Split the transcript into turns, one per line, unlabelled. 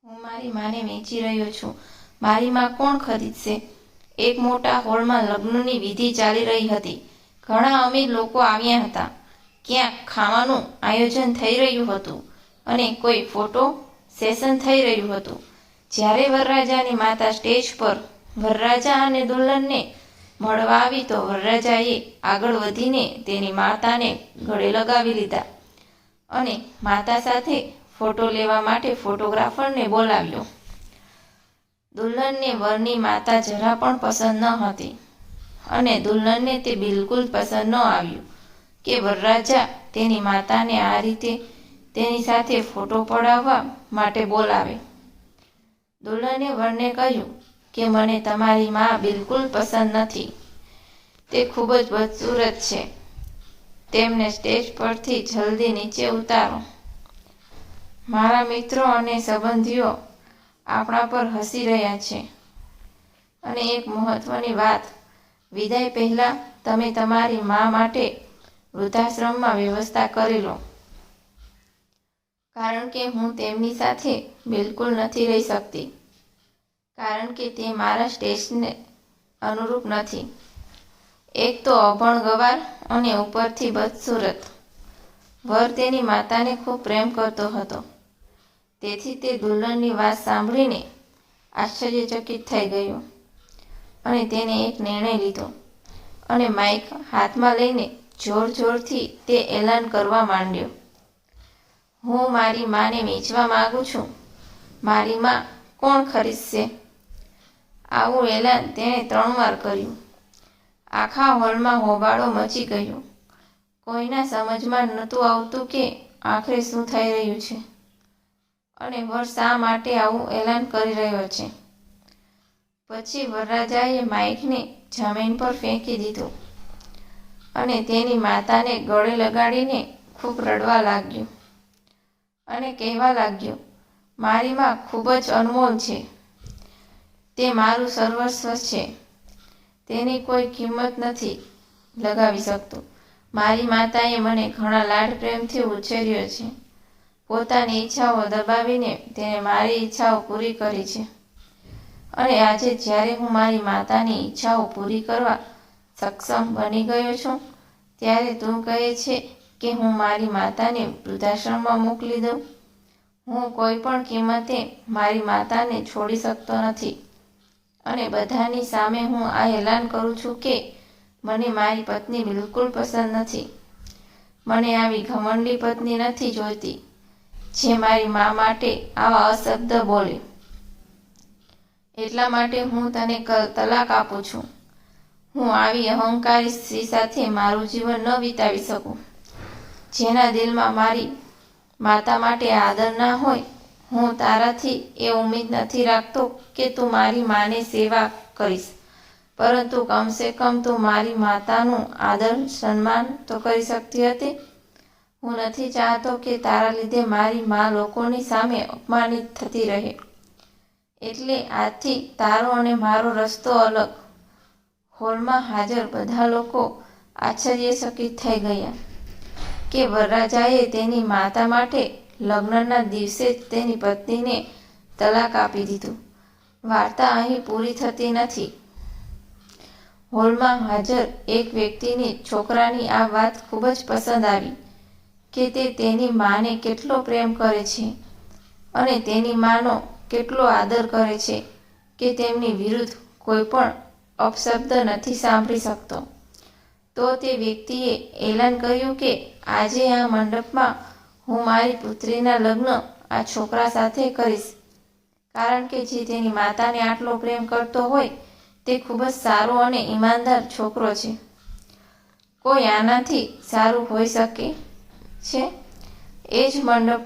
હું મારી માને વેચી રહ્યો છું. મારી માં કોણ ખરીદશે? એક મોટા હોલમાં લગ્નની વિધિ ચાલી રહી હતી. ઘણા અમીર લોકો આવ્યા હતા. ક્યાંક ખાવાનું આયોજન થઈ રહ્યું હતું અને કોઈ ફોટો સેશન થઈ રહ્યું હતું. જ્યારે વરરાજાની માતા સ્ટેજ પર વરરાજા અને દુલ્હનને મળવા આવી તો વરરાજાએ આગળ વધીને તેની માતાને ગળે લગાવી લીધા અને માતા સાથે ફોટો લેવા માટે ફોટોગ્રાફરને બોલાવ્યો. દુલ્હનને વરની માતા જરા પણ પસંદ ન હતી અને દુલ્હનને તે બિલકુલ પસંદ ન આવ્યું કે વરરાજા તેની માતાને આ રીતે તેની સાથે ફોટો પડાવવા માટે બોલાવે. દુલ્હને વરને કહ્યું કે મને તમારી માં બિલકુલ પસંદ નથી. તે ખૂબ જ બદસુરત છે. તેમને સ્ટેજ પરથી જલ્દી નીચે ઉતારો. મારા મિત્રો અને સંબંધીઓ આપણા પર હસી રહ્યા છે. અને એક મહત્વની વાત, વિદાય પહેલા તમે તમારી માં માટે વૃદ્ધાશ્રમમાં વ્યવસ્થા કરી લો, કારણ કે હું તેમની સાથે બિલકુલ નથી રહી શકતી, કારણ કે તે મારા ટેસ્ટને અનુરૂપ નથી. એક તો અભણ ગવાર અને ઉપરથી બદસુરત. વર તેની માતાને ખૂબ પ્રેમ કરતો હતો, તેથી તે દુલ્હનની વાત સાંભળીને આશ્ચર્યચકિત થઈ ગયો અને તેને એક નિર્ણય લીધો અને માઇક હાથમાં લઈને જોર જોરથી તે એલાન કરવા માંડ્યો. હું મારી માને વેચવા માંગુ છું. મારી માં કોણ ખરીદશે? આવું એલાન તેણે 3 વાર કર્યું. આખા હોલમાં હોબાળો મચી ગયો. કોઈના સમજમાં નહોતું આવતું કે આખરે શું થઈ રહ્યું છે અને વર શા માટે આવું એલાન કરી રહ્યો છે. પછી વરરાજાએ માઇકને જમીન પર ફેંકી દીધું અને તેની માતાને ગળે લગાડીને ખૂબ રડવા લાગ્યો અને કહેવા લાગ્યો, મારી માં ખૂબ જ અનમોલ છે. તે મારું સર્વસ્વ છે. તેની કોઈ કિંમત નથી લગાવી શકતું. મારી માતાએ મને ઘણા લાડ પ્રેમથી ઉછેર્યો છે. પોતાની ઈચ્છાઓ દબાવીને તેને મારી ઈચ્છાઓ પૂરી કરી છે. અને આજે જ્યારે હું મારી માતાની ઈચ્છાઓ પૂરી કરવા સક્ષમ બની ગયો છું, ત્યારે તું કહે છે કે હું મારી માતાને વૃદ્ધાશ્રમમાં મોકલી દઉં? હું કોઈ પણ કિંમતે મારી માતાને છોડી શકતો નથી. અને બધાની સામે હું આ એલાન કરું છું કે મને મારી પત્ની બિલકુલ પસંદ નથી. મને આવી ઘમંડી પત્ની નથી જોઈતી જે મારી મા માટે આવા અશબ્દ બોલે. એટલા માટે હું તને તલાક આપું છું. હું આવી અહંકારી સ્ત્રી સાથે મારું જીવન ન વિતાવી શકું, જેના દિલમાં મારી માતા માટે આદર ના હોય. હું તારાથી એ ઉમ્મીદ નથી રાખતો કે તું મારી માને સેવા કરીશ, પરંતુ કમસે કમ તું મારી માતાનું આદર સન્માન તો કરી શકતી હતી. હું નથી ચાહતો કે તારા લીધે મારી મા લોકોની સામે અપમાનિત થતી રહે. એટલે આજથી તારો અને મારો રસ્તો અલગ. હોલમાં હાજર બધા લોકો આશ્ચર્યચકિત થઈ ગયા કે વરરાજાએ તેની માતા માટે લગ્નના દિવસે જ તેની પત્નીને તલાક આપી દીધું. વાર્તા અહીં પૂરી થતી નથી. હોલમાં હાજર એક વ્યક્તિને છોકરાની આ વાત ખૂબ જ પસંદ આવી કે તે તેની માને કેટલો પ્રેમ કરે છે અને તેની માનો કેટલો આદર કરે છે કે તેમની વિરુદ્ધ કોઈ પણ અપશબ્દ નથી સાંભળી શકતો. તો તે વ્યક્તિએ એલાન કર્યું કે આજે આ મંડપમાં હું મારી પુત્રીના લગ્ન આ છોકરા સાથે કરીશ, કારણ કે જે તેની માતાને આટલો પ્રેમ કરતો હોય તે ખૂબ જ સારો અને ઈમાનદાર છોકરો છે. કોઈ આનાથી સારું હોઈ શકે છે? એ જ મંડપ